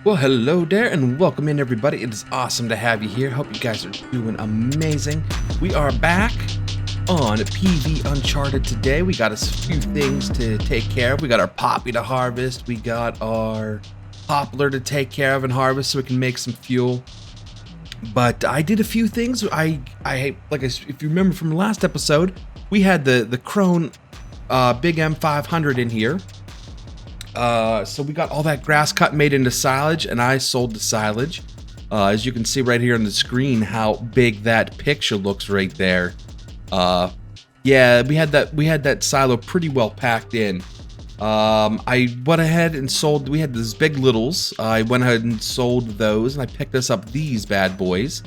Well, hello there and welcome in everybody. It is awesome to have you here. Hope you guys are doing amazing. We are back on PV Uncharted today. We got a few things to take care of. We got our poppy to harvest. We got our poplar to take care of and harvest so we can make some fuel. But I did a few things. If you remember from the last episode, we had the Crone Big M500 in here. So we got all that grass cut and made into silage, and I sold the silage. As you can see right here on the screen, how big that picture looks right there. Yeah, we had that silo pretty well packed in. I went ahead and sold. We had these big littles. I went ahead and sold those, and I picked us up these bad boys.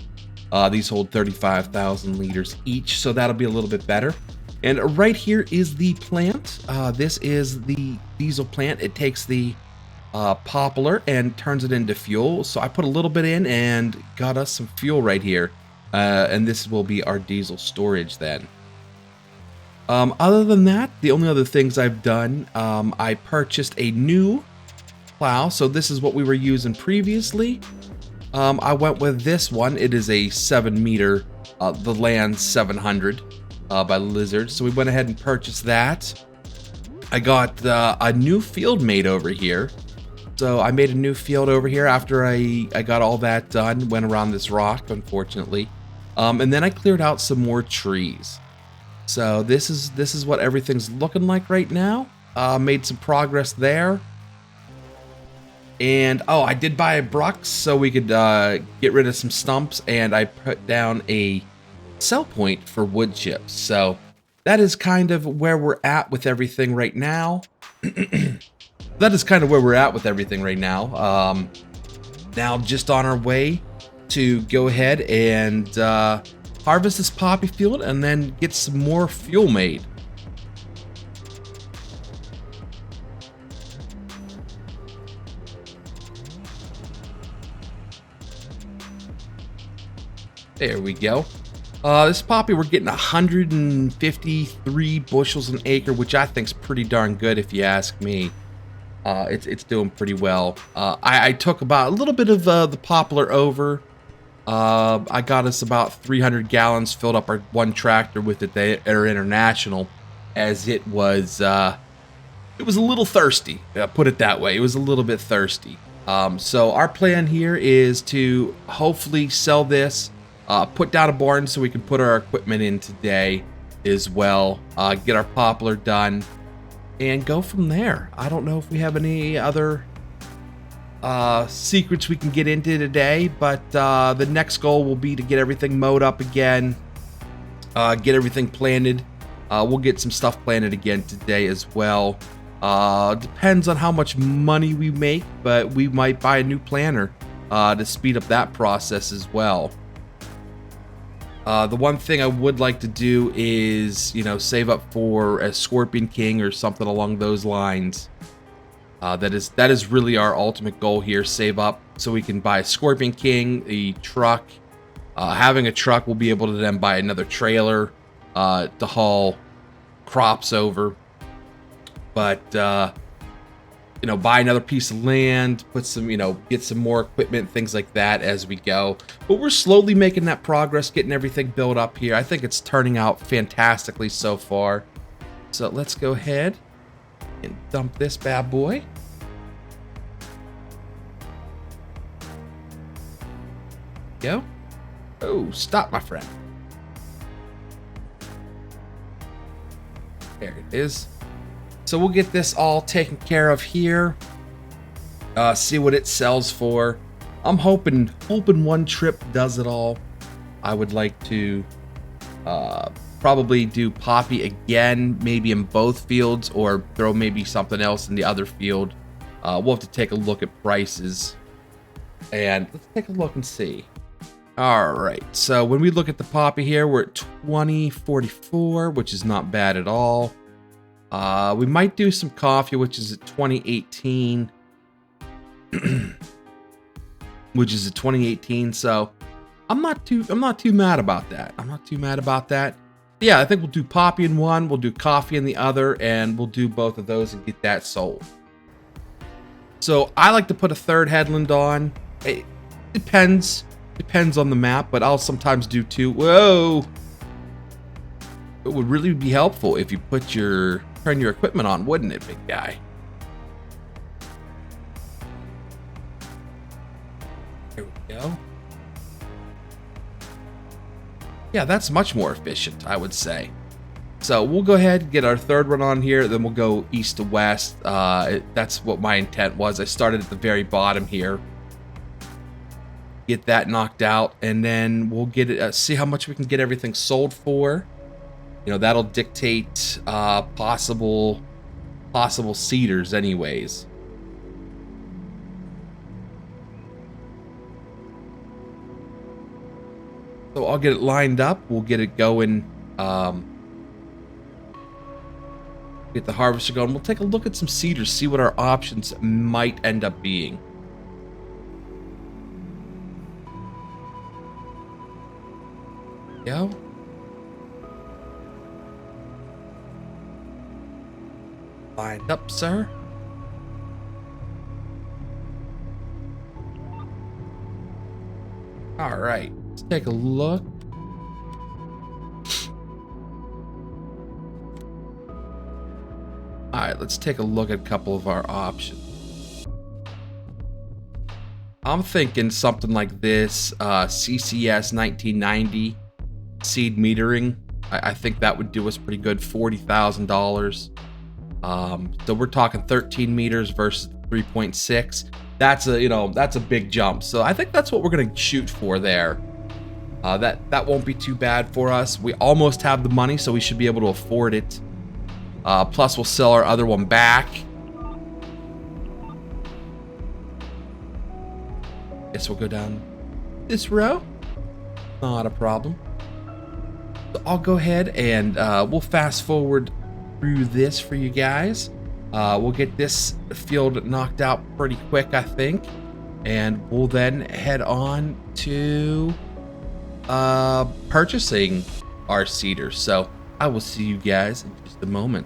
These hold 35,000 liters each, so that'll be a little bit better. And right here is the plant. This is the diesel plant. It takes the poplar and turns it into fuel. So I put a little bit in and got us some fuel right here. And this will be our diesel storage then. Other than that, the only other things I've done, I purchased a new plow. So this is what we were using previously. I went with this one. It is a 7-meter, the Land 700. By Lizard, so we went ahead and purchased that. I got a new field made over here. So I made a new field over here after I got all that done, went around this rock, unfortunately. And then I cleared out some more trees. So this is what everything's looking like right now. Made some progress there. And oh, I did buy a Brux so we could get rid of some stumps, and I put down a sell point for wood chips. So that is kind of where we're at with everything right now. Now just on our way to go ahead and harvest this poppy field and then get some more fuel made. There we go. This poppy, we're getting 153 bushels an acre, which I think is pretty darn good if you ask me. It's doing pretty well. I took about a little bit of the poplar over. I got us about 300 gallons, filled up our one tractor with it. They are international, as it was a little thirsty. Put it that way. It was a little bit thirsty. So our plan here is to hopefully sell this. Put down a barn so we can put our equipment in today as well. Get our poplar done and go from there. I don't know if we have any other secrets we can get into today, but the next goal will be to get everything mowed up again, get everything planted. We'll get some stuff planted again today as well. Depends on how much money we make, but we might buy a new planter to speed up that process as well. The one thing I would like to do is, save up for a Scorpion King or something along those lines. That is really our ultimate goal here. Save up so we can buy a Scorpion King, a truck. Having a truck, we'll be able to then buy another trailer to haul crops over. But buy another piece of land, put some, get some more equipment, things like that as we go. But we're slowly making that progress, getting everything built up here. I think it's turning out fantastically so far. So let's go ahead and dump this bad boy. Go. Oh, stop, my friend. There it is. So we'll get this all taken care of here. See what it sells for. I'm hoping one trip does it all. I would like to probably do poppy again, maybe in both fields, or throw maybe something else in the other field. We'll have to take a look at prices. And let's take a look and see. All right, so when we look at the poppy here, we're at 2044, which is not bad at all. We might do some coffee, which is at 2018. Which is at 2018, so I'm not too mad about that. Yeah, I think we'll do poppy in one, we'll do coffee in the other, and we'll do both of those and get that sold. So I like to put a third headland on. It depends on the map, but I'll sometimes do two. Whoa! It would really be helpful if you turn your equipment on, wouldn't it, big guy? There we go. Yeah, that's much more efficient, I would say. So we'll go ahead and get our third one on here, then we'll go east to west. That's what my intent was. I started at the very bottom here. Get that knocked out, and then we'll get it. See how much we can get everything sold for. You know, that'll dictate possible seeders anyways. So I'll get it lined up. We'll get it going. Get the harvester going. We'll take a look at some seeders, see what our options might end up being. Go. Lined up, sir. All right, let's take a look. All right, let's take a look at a couple of our options. I'm thinking something like this, CCS 1990 seed metering. I think that would do us pretty good, $40,000. So we're talking 13 meters versus 3.6. That's a big jump. So I think that's what we're gonna shoot for there. That won't be too bad for us. We almost have the money, so we should be able to afford it. Plus, we'll sell our other one back. Guess we'll go down this row. Not a problem. So I'll go ahead and we'll fast forward through this for you guys. We'll get this field knocked out pretty quick, I think. And we'll then head on to purchasing our seeders. So I will see you guys in just a moment.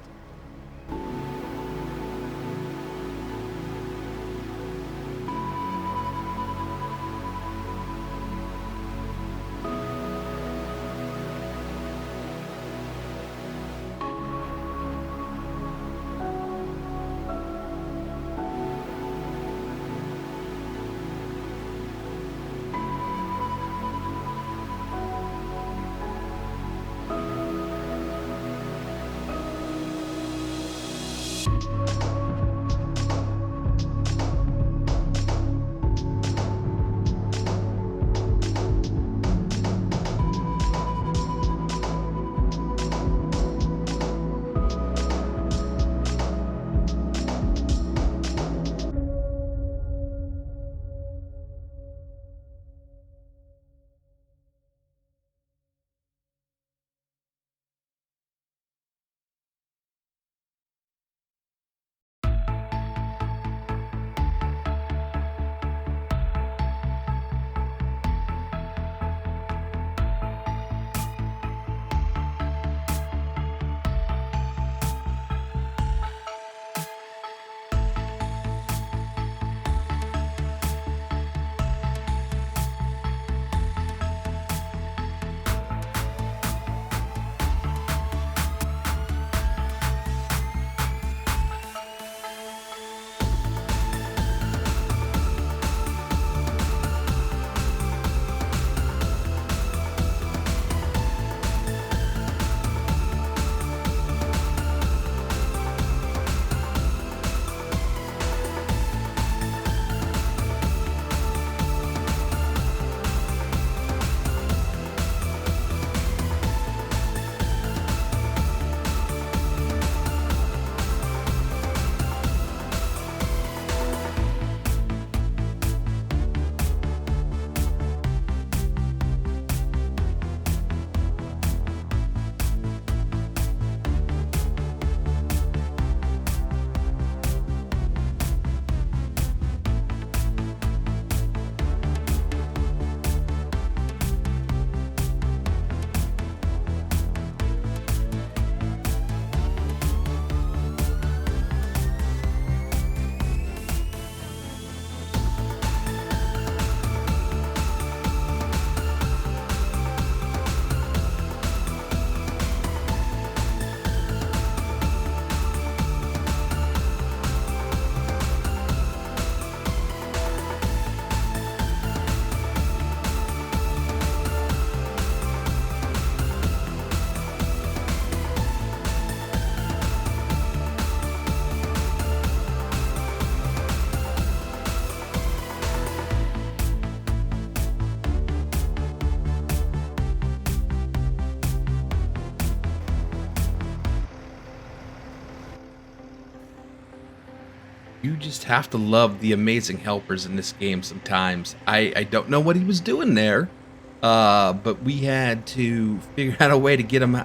You just have to love the amazing helpers in this game sometimes. I don't know what he was doing there, but we had to figure out a way to get him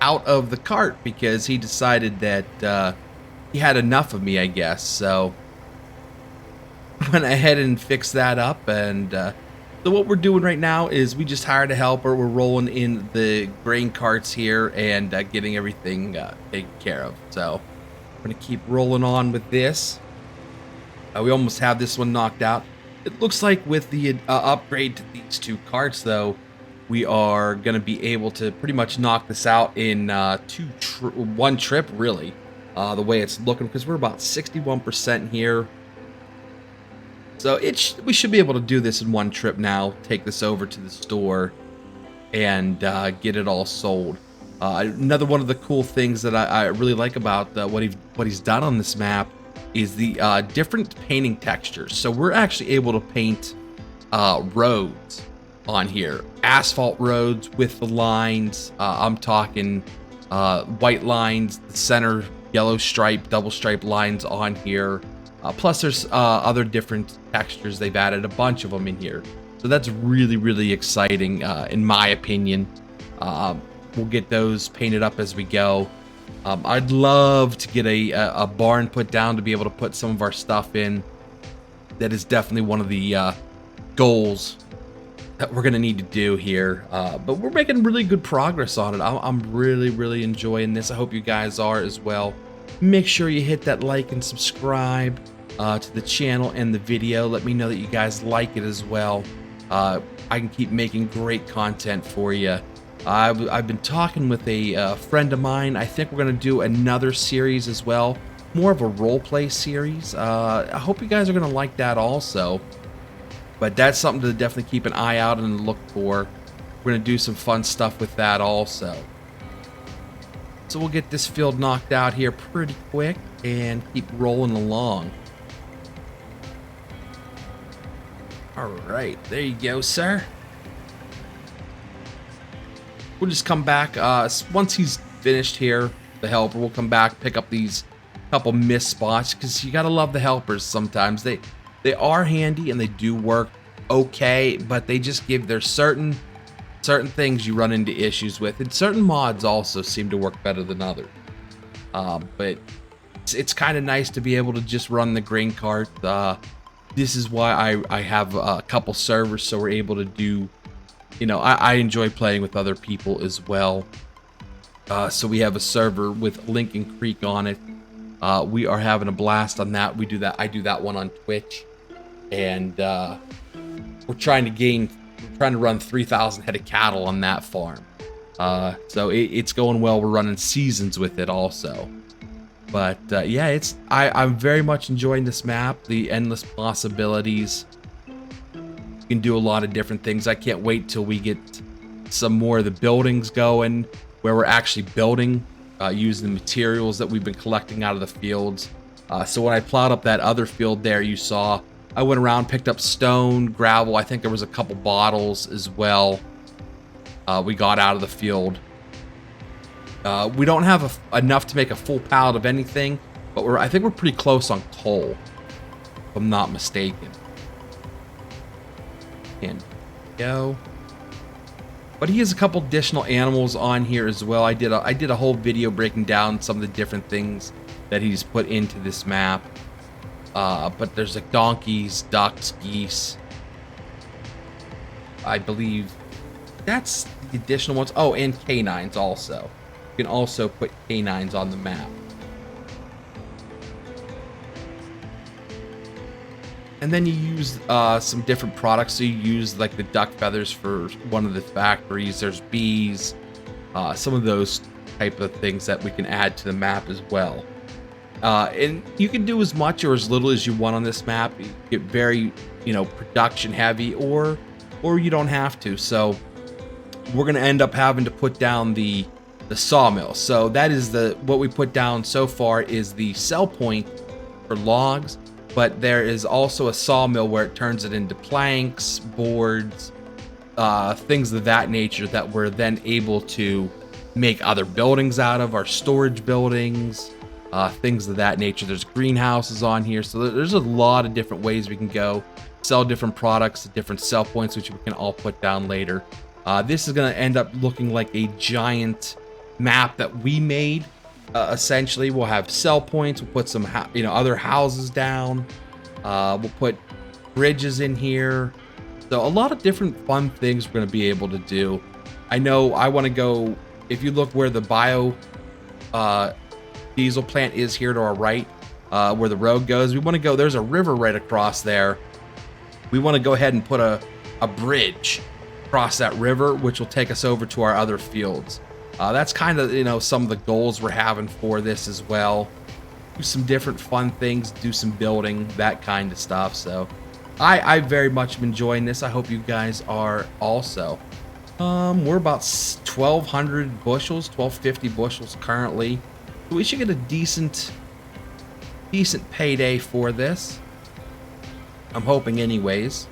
out of the cart because he decided that he had enough of me, I guess. So went ahead and fixed that up. And so what we're doing right now is we just hired a helper. We're rolling in the grain carts here and getting everything taken care of. So we're going to keep rolling on with this. We almost have this one knocked out. It looks like with the upgrade to these two carts, though, we are going to be able to pretty much knock this out in one trip, really, the way it's looking, because we're about 61% here. So we should be able to do this in one trip now, take this over to the store, and get it all sold. Another one of the cool things that I really like about what he's done on this map is the different painting textures. So we're actually able to paint roads on here, asphalt roads with the lines. I'm talking white lines, the center yellow stripe, double stripe lines on here. Plus there's other different textures. They've added a bunch of them in here. So that's really, really exciting in my opinion. We'll get those painted up as we go. I'd love to get a barn put down to be able to put some of our stuff in. That is definitely one of the goals that we're going to need to do here. But we're making really good progress on it. I'm really, really enjoying this. I hope you guys are as well. Make sure you hit that like and subscribe to the channel and the video. Let me know that you guys like it as well. I can keep making great content for you. I've been talking with a friend of mine. I think we're going to do another series as well. More of a roleplay series. I hope you guys are going to like that also. But that's something to definitely keep an eye out and look for. We're going to do some fun stuff with that also. So we'll get this field knocked out here pretty quick and keep rolling along. All right, there you go, sir. We'll just come back once he's finished here. The helper will come back, pick up these couple missed spots, because you gotta love the helpers. Sometimes they are handy and they do work okay, but they just give their certain things you run into issues with, and certain mods also seem to work better than others. But it's kind of nice to be able to just run the grain cart. This is why I have a couple servers, so we're able to do. You know, I enjoy playing with other people as well. So we have a server with Lincoln Creek on it. We are having a blast on that. I do that one on Twitch, and we're trying to run 3,000 head of cattle on that farm. So it's going well. We're running seasons with it also. But yeah, I'm very much enjoying this map. The endless possibilities. You can do a lot of different things. I can't wait till we get some more of the buildings going, where we're actually building using the materials that we've been collecting out of the fields. So when I plowed up that other field there, you saw I went around, picked up stone, gravel. I think there was a couple bottles as well. We got out of the field. We don't have enough to make a full pallet of anything, but I think we're pretty close on coal, if I'm not mistaken. And go. But he has a couple additional animals on here as well. I did a whole video breaking down some of the different things that he's put into this map. But there's like donkeys, ducks, geese. I believe that's the additional ones. Oh, and canines also. You can also put canines on the map. And then you use some different products. So you use like the duck feathers for one of the factories. There's bees, some of those type of things that we can add to the map as well. And you can do as much or as little as you want on this map. You get very, production heavy, or you don't have to. So we're gonna end up having to put down the sawmill. So that is what we put down so far is the sell point for logs. But there is also a sawmill where it turns it into planks, boards, things of that nature that we're then able to make other buildings out of, our storage buildings, things of that nature. There's greenhouses on here, so there's a lot of different ways we can go sell different products at different sell points, which we can all put down later. This is going to end up looking like a giant map that we made. Essentially, we'll have sell points. We'll put some, other houses down. We'll put bridges in here. So a lot of different fun things we're going to be able to do. I know I want to go. If you look where the bio diesel plant is here to our right, where the road goes, we want to go. There's a river right across there. We want to go ahead and put a bridge across that river, which will take us over to our other fields. That's kind of, some of the goals we're having for this as well. Do some different fun things, do some building, that kind of stuff. So I very much am enjoying this. I hope you guys are also. We're about 1,200 bushels, 1,250 bushels currently. So we should get a decent payday for this. I'm hoping anyways.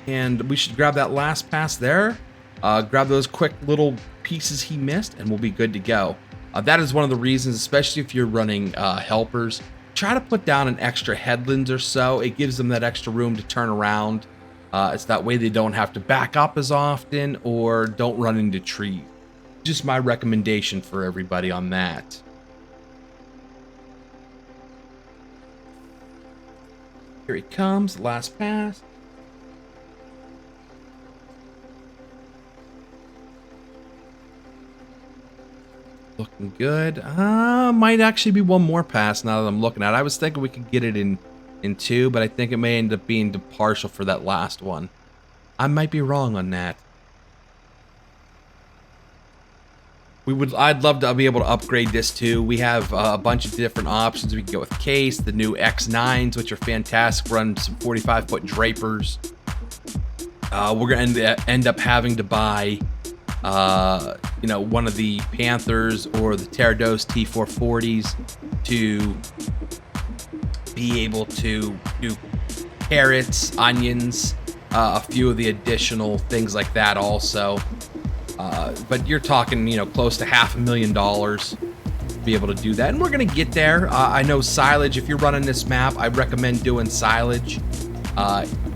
And we should grab that last pass there. Grab those quick little pieces he missed, and we'll be good to go. That is one of the reasons, especially if you're running helpers, try to put down an extra headlands or so. It gives them that extra room to turn around. It's that way they don't have to back up as often or don't run into trees. Just my recommendation for everybody on that. Here he comes, last pass. Looking good. Might actually be one more pass now that I'm looking at it. I was thinking we could get it in two, but I think it may end up being partial for that last one. I might be wrong on that. I'd love to be able to upgrade this too. We have a bunch of different options. We can go with case, the new X9s, which are fantastic. Run some 45-foot drapers. We're gonna end up having to buy one of the Panthers or the Terrados T440s to be able to do carrots, onions, a few of the additional things like that also. But you're talking, close to $500,000 to be able to do that. And we're going to get there. I know silage, if you're running this map, I recommend doing silage.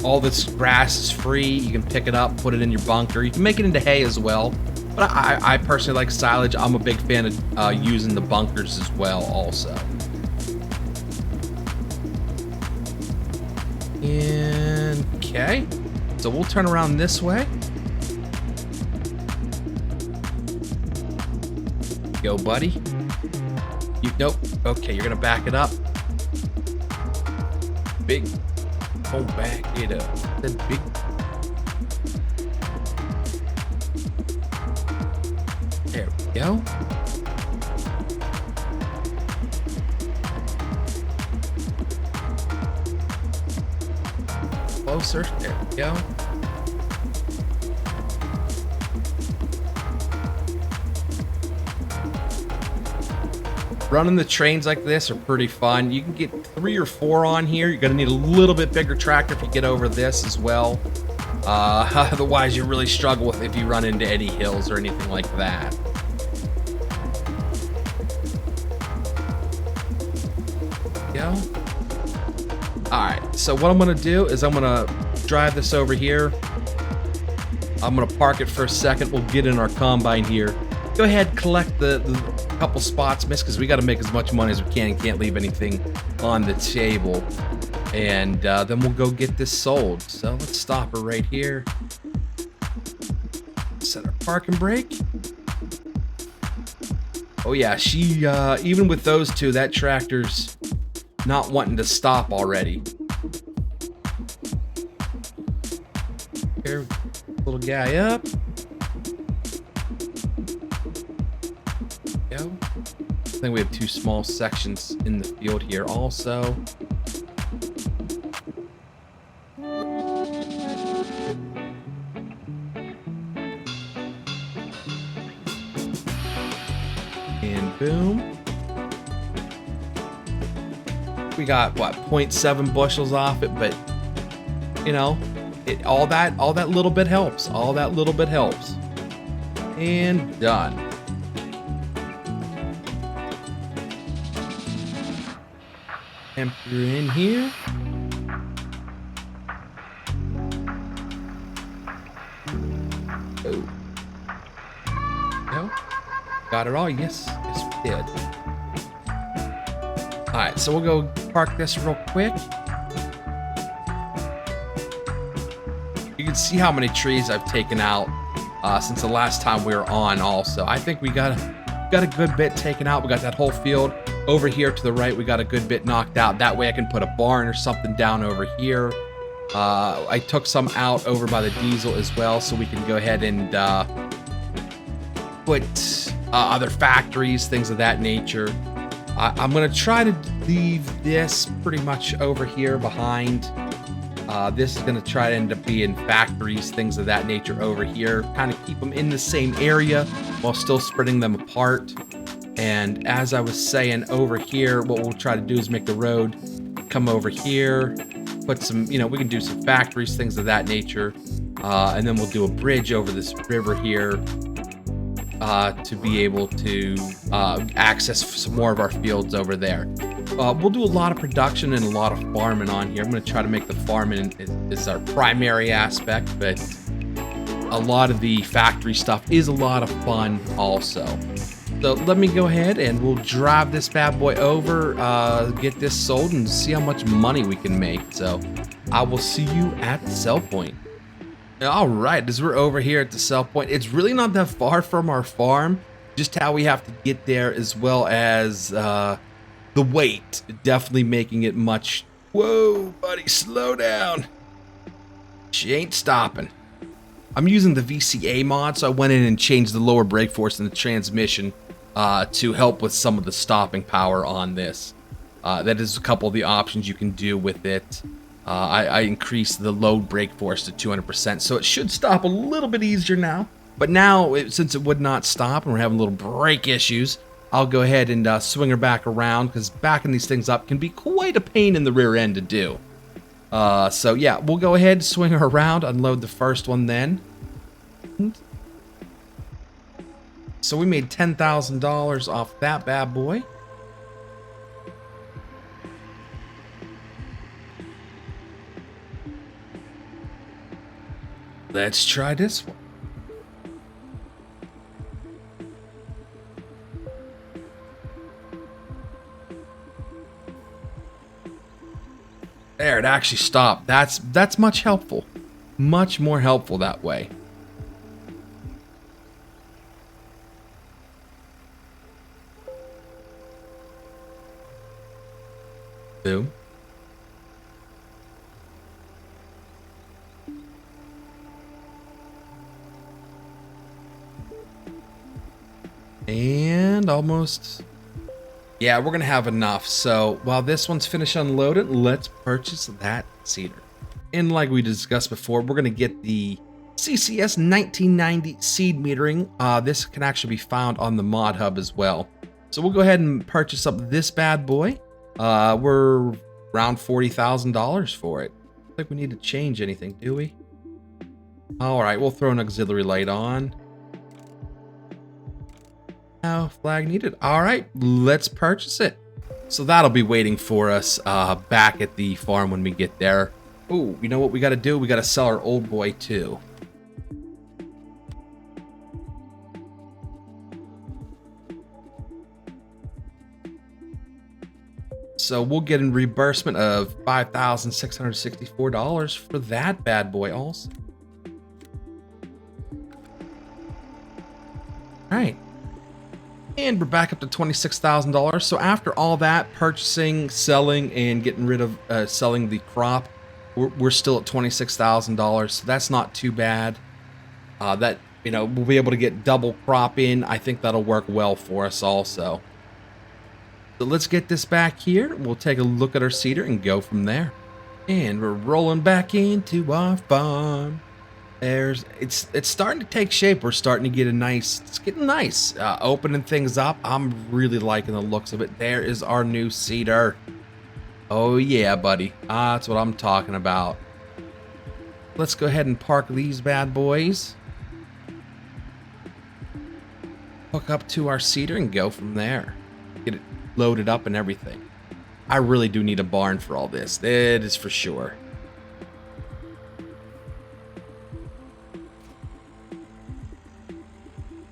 All this grass is free. You can pick it up, put it in your bunker. You can make it into hay as well. But I personally like silage. I'm a big fan of using the bunkers as well also. And, okay. So we'll turn around this way. Go, buddy. Nope. Okay, you're gonna back it up. Big. Oh, back it up. That big. There we go. Closer. There we go. Running the trains like this are pretty fun. You can get 3 or 4 on here. You're going to need a little bit bigger tractor if you get over this as well. Otherwise, you really struggle with if you run into any hills or anything like that. Go. Alright, so what I'm going to do is I'm going to drive this over here. I'm going to park it for a second. We'll get in our combine here. Go ahead, collect the couple spots missed because we got to make as much money as we can. Can't leave anything on the table. And then we'll go get this sold. So let's stop her right here. Set our parking brake. Oh yeah, she even with those two, that tractor's not wanting to stop already. Here, little guy up. Go. I think we have 2 small sections in the field here also. And boom. We got, what, 0.7 bushels off it, but, all that little bit helps. All that little bit helps. And done. Enter in here. Oh. No? Got it all? Yes. Yes, we did. Alright, so we'll go park this real quick. You can see how many trees I've taken out since the last time we were on also. I think we got a good bit taken out. We got that whole field. Over here to the right, we got a good bit knocked out. That way I can put a barn or something down over here. I took some out over by the diesel as well, so we can go ahead and put other factories, things of that nature. I'm going to try to leave this pretty much over here behind. This is going to try to end up being factories, things of that nature over here. Kind of keep them in the same area while still spreading them apart. And as I was saying, over here, what we'll try to do is make the road come over here, put some, we can do some factories, things of that nature. And then we'll do a bridge over this river here to be able to access some more of our fields over there. We'll do a lot of production and a lot of farming on here. I'm going to try to make the farming is our primary aspect, but a lot of the factory stuff is a lot of fun also. So let me go ahead and we'll drive this bad boy over, get this sold, and see how much money we can make. So I will see you at the sell point. All right, as we're over here at the sell point, it's really not that far from our farm. Just how we have to get there, as well as the weight, definitely making it much. Whoa, buddy, slow down. She ain't stopping. I'm using the VCA mod, so I went in and changed the lower brake force in the transmission to help with some of the stopping power on this. That is a couple of the options you can do with it. I increased the load brake force to 200%, so it should stop a little bit easier now. But now, since it would not stop and we're having little brake issues, I'll go ahead and swing her back around, because backing these things up can be quite a pain in the rear end to do. So yeah, we'll go ahead, swing her around, unload the first one then. So we made $10,000 off that bad boy. Let's try this one. There, it actually stopped. That's much helpful. Much more helpful that way. Boom. And almost. Yeah, we're gonna have enough. So while this one's finished unloaded, let's purchase that seeder. And like we discussed before, we're gonna get the CCS 1990 seed metering. This can actually be found on the mod hub as well. So we'll go ahead and purchase up this bad boy. We're around $40,000 for it. I don't think we need to change anything, do we? All right, we'll throw an auxiliary light on. No flag needed. All right, let's purchase it. So that'll be waiting for us back at the farm when we get there. Oh, you know what we got to do? We got to sell our old boy too. So we'll get a reimbursement of $5,664 for that bad boy also. All right. And we're back up to $26,000. So after all that purchasing, selling, and getting rid of selling the crop, we're still at $26,000. So that's not too bad. That, we'll be able to get double crop in. I think that'll work well for us also. So let's get this back here. We'll take a look at our seeder and go from there. And we're rolling back into our farm. It's starting to take shape. We're starting to get it's getting nice. Opening things up. I'm really liking the looks of it. There is our new seeder. Oh yeah, buddy. That's what I'm talking about. let's go ahead and park these bad boys. Hook up to our seeder and go from there. Get it loaded up and everything. I really do need a barn for all this. It is for sure.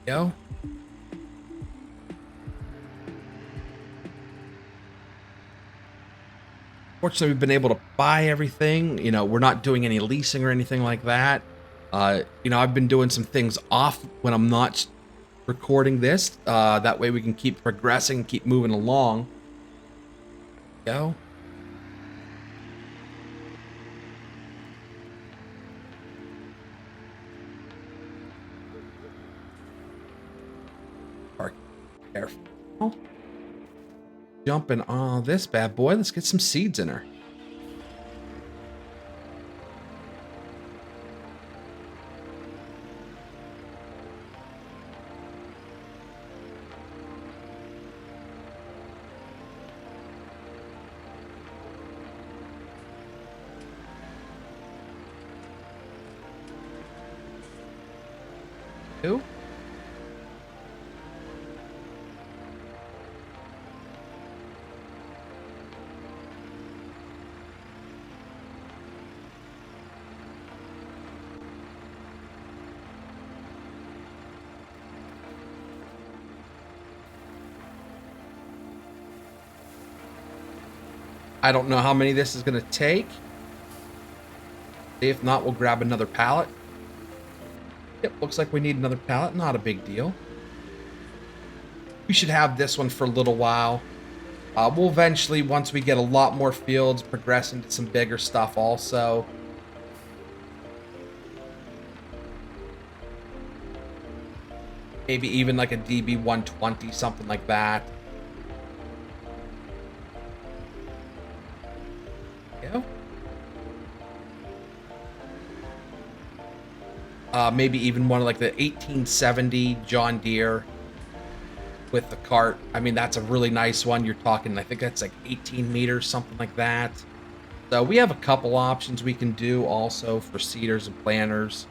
Go. Fortunately, we've been able to buy everything. You know, we're not doing any leasing or anything like that. You know, I've been doing some things off when I'm not recording this. That way we can keep progressing, keep moving along. Go. Park careful. Jumping on this bad boy. Let's get some seeds in her. Two. I don't know how many this is going to take. If not, we'll grab another pallet. Yep, looks like we need another pallet. Not a big deal. We should have this one for a little while. We'll eventually, once we get a lot more fields, progress into some bigger stuff also. Maybe even like a DB120, something like that. Maybe even one of like the 1870 John Deere with the cart. I mean, that's a really nice one. You're talking, I think that's like 18 meters, something like that. So we have a couple options we can do also for seeders and planters.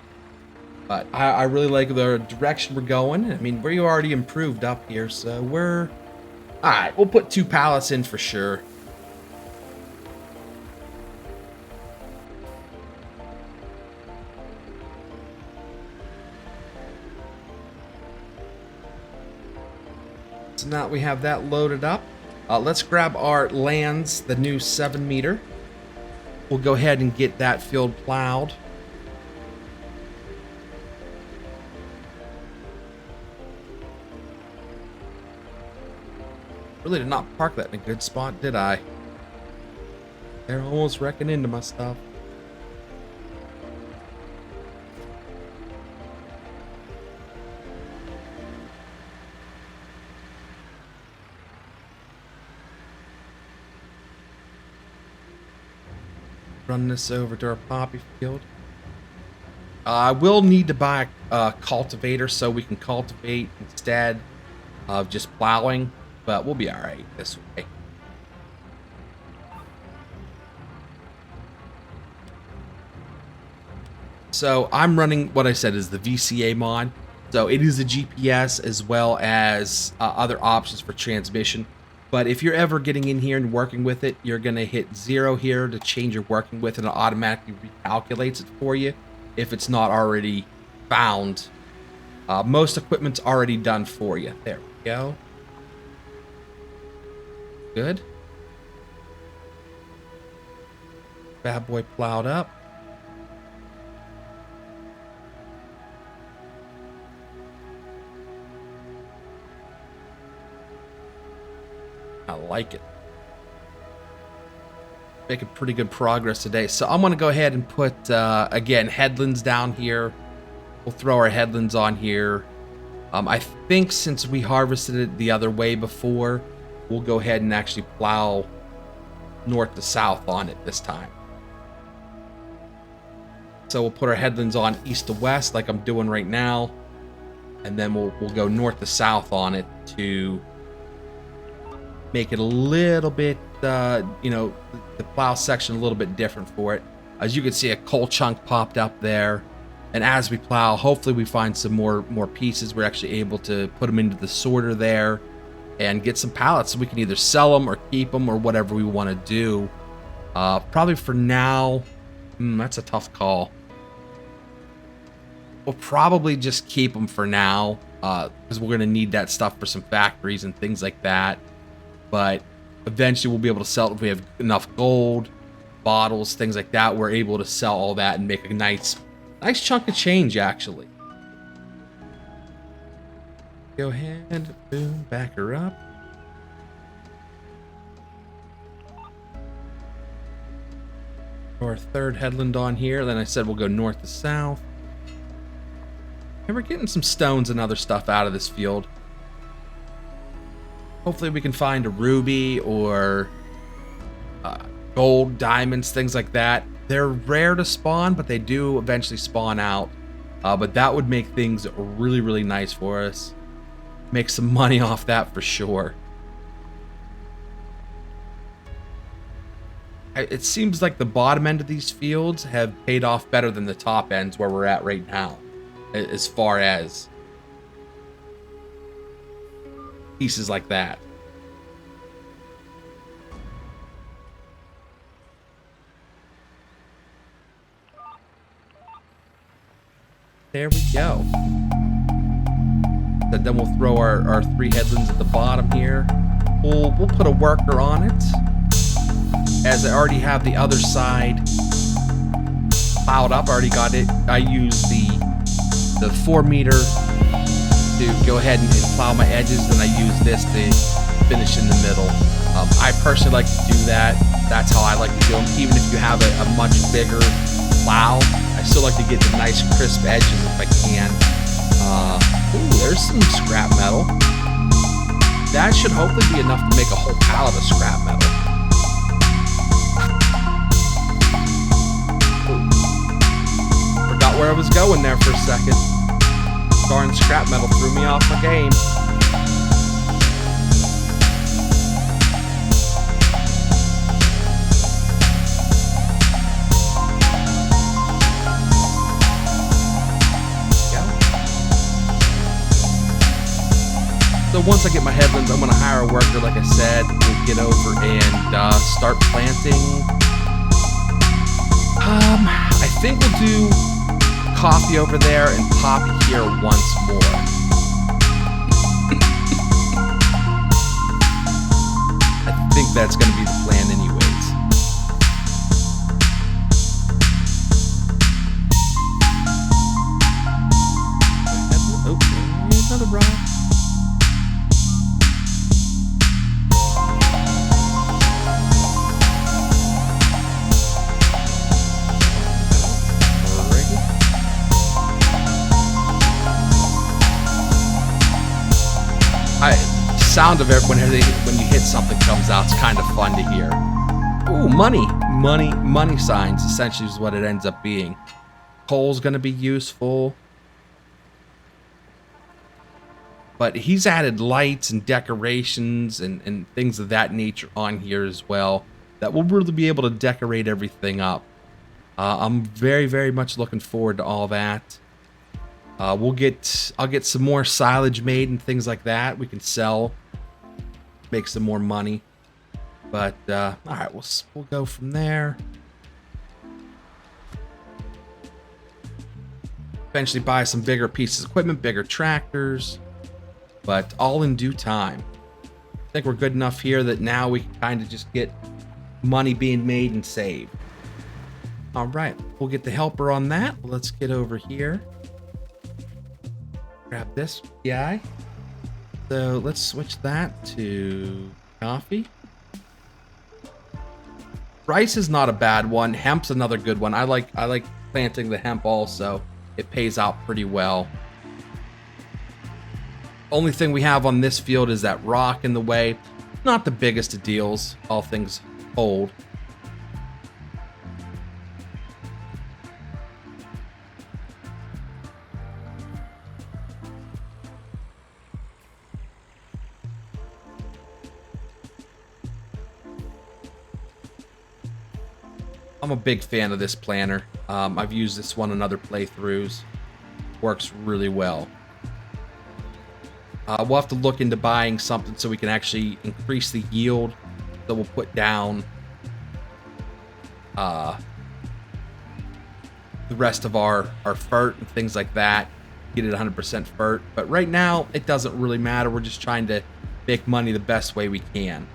But I really like the direction we're going. I mean, we already improved up here, so we're... Alright, we'll put 2 pallets in for sure. So now we have that loaded up. Let's grab our lands, the new 7 meter. We'll go ahead and get that field plowed. Really did not park that in a good spot, did I? They're almost wrecking into my stuff. Run this over to our poppy field. I will need to buy a cultivator so we can cultivate instead of just plowing, but we'll be all right this way. So I'm running what I said is the VCA mod. So it is a GPS as well as other options for transmission. But if you're ever getting in here and working with it, you're going to hit 0 here to change your working with, and it automatically recalculates it for you if it's not already found. Most equipment's already done for you. There we go. Good. Bad boy plowed up. I like it. Making pretty good progress today. So I'm going to go ahead and put, again, headlands down here. We'll throw our headlands on here. I think since we harvested it the other way before, we'll go ahead and actually plow north to south on it this time. So we'll put our headlands on east to west like I'm doing right now. And then we'll go north to south on it to make it a little bit, you know, the plow section a little bit different for it. As you can see, a coal chunk popped up there. And as we plow, hopefully we find some more pieces. We're actually able to put them into the sorter there and get some pallets so we can either sell them or keep them or whatever we want to do. Probably for now, that's a tough call. We'll probably just keep them for now because we're going to need that stuff for some factories and things like that. But eventually we'll be able to sell it if we have enough gold, bottles, things like that. We're able to sell all that and make a nice chunk of change, actually. Go ahead, boom, back her up. Our third headland on here. Then I said we'll go north to south. And we're getting some stones and other stuff out of this field. Hopefully we can find a ruby or gold, diamonds, things like that. They're rare to spawn, but they do eventually spawn out. But that would make things really, really nice for us. Make some money off that for sure. It seems like the bottom end of these fields have paid off better than the top ends where we're at right now. As far as pieces like that. There we go. And then we'll throw our 3 headlands at the bottom here. We'll put a worker on it. As I already have the other side plowed up, I already got it. I used the 4 meter to go ahead and plow my edges, and I use this to finish in the middle. I personally like to do that. That's how I like to do them. Even if you have a much bigger plow, I still like to get the nice crisp edges if I can. Ooh, there's some scrap metal. That should hopefully be enough to make a whole pallet of scrap metal. Ooh. Forgot where I was going there for a second. Darn scrap metal threw me off my game. So once I get my headlands, I'm going to hire a worker, like I said. We'll get over and start planting. I think we'll do coffee over there and poppy here once more. I think that's going to be the plan anyways. Oh, another rock. Sound of it when you hit something comes out, it's kind of fun to hear. Ooh, money signs essentially is what it ends up being. Coal's gonna be useful, but he's added lights and decorations and things of that nature on here as well that will really be able to decorate everything up. I'm very, very much looking forward to all that. I'll get some more silage made and things like that. We can sell, make some more money. But all right, we'll go from there. Eventually buy some bigger pieces of equipment, bigger tractors, but all in due time. I think we're good enough here that now we can kind of just get money being made and saved. All right, we'll get the helper on that. Let's get over here. Grab this guy. So let's switch that to coffee. Rice is not a bad one. Hemp's another good one. I like planting the hemp also. It pays out pretty well. Only thing we have on this field is that rock in the way. Not the biggest of deals, all things told. I'm a big fan of this planter. I've used this one in other playthroughs. Works really well. We'll have to look into buying something so we can actually increase the yield. So we'll put down the rest of our FERT and things like that. Get it 100% FERT. But right now, it doesn't really matter. We're just trying to make money the best way we can.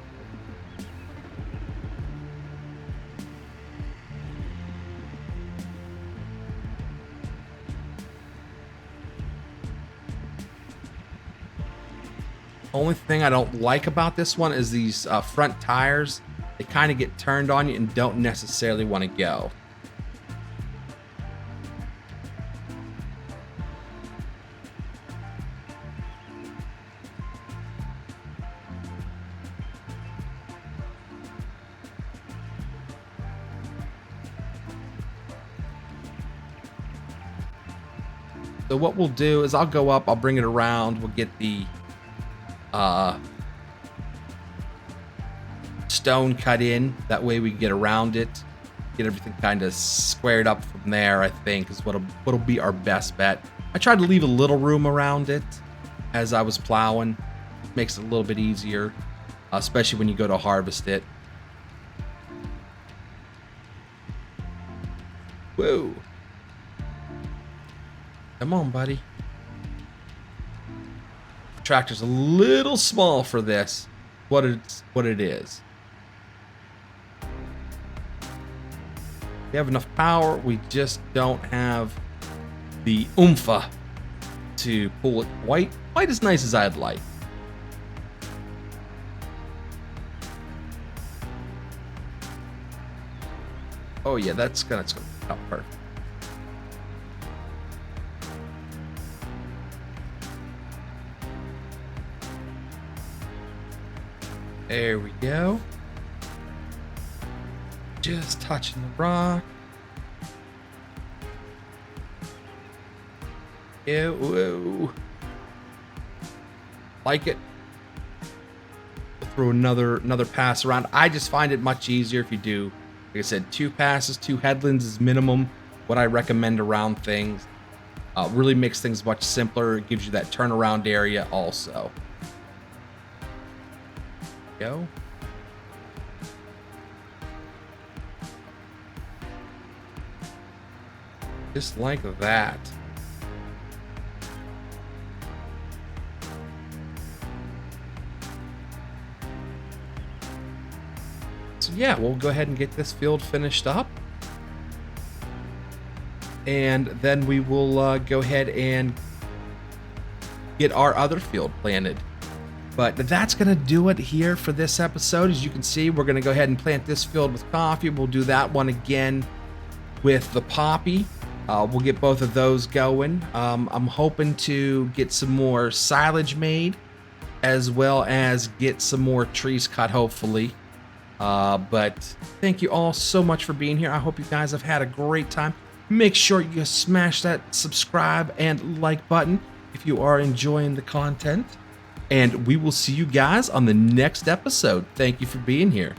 Only thing I don't like about this one is these front tires. They kind of get turned on you and don't necessarily want to go. So what we'll do is I'll go up, I'll bring it around, we'll get the stone cut in. That way we can get around it, get everything kind of squared up from there, I think is what'll be our best bet. I tried to leave a little room around it as I was plowing. Makes it a little bit easier, especially when you go to harvest it. Whoa. Come on, buddy. Tractor's a little small for this. What it is. We have enough power. We just don't have the oomph to pull it quite as nice as I'd like. Oh yeah, that's gonna come out perfect. There we go. Just touching the rock. Ew. Like it. We'll throw another pass around. I just find it much easier if you do, like I said, 2 passes, 2 headlands is minimum. What I recommend around things. Really makes things much simpler. It gives you that turnaround area also. Go. Just like that. So yeah, we'll go ahead and get this field finished up. And then we will go ahead and get our other field planted. But that's going to do it here for this episode. As you can see, we're going to go ahead and plant this field with coffee. We'll do that one again with the poppy. We'll get both of those going. I'm hoping to get some more silage made, as well as get some more trees cut, hopefully. But thank you all so much for being here. I hope you guys have had a great time. Make sure you smash that subscribe and like button if you are enjoying the content. And we will see you guys on the next episode. Thank you for being here.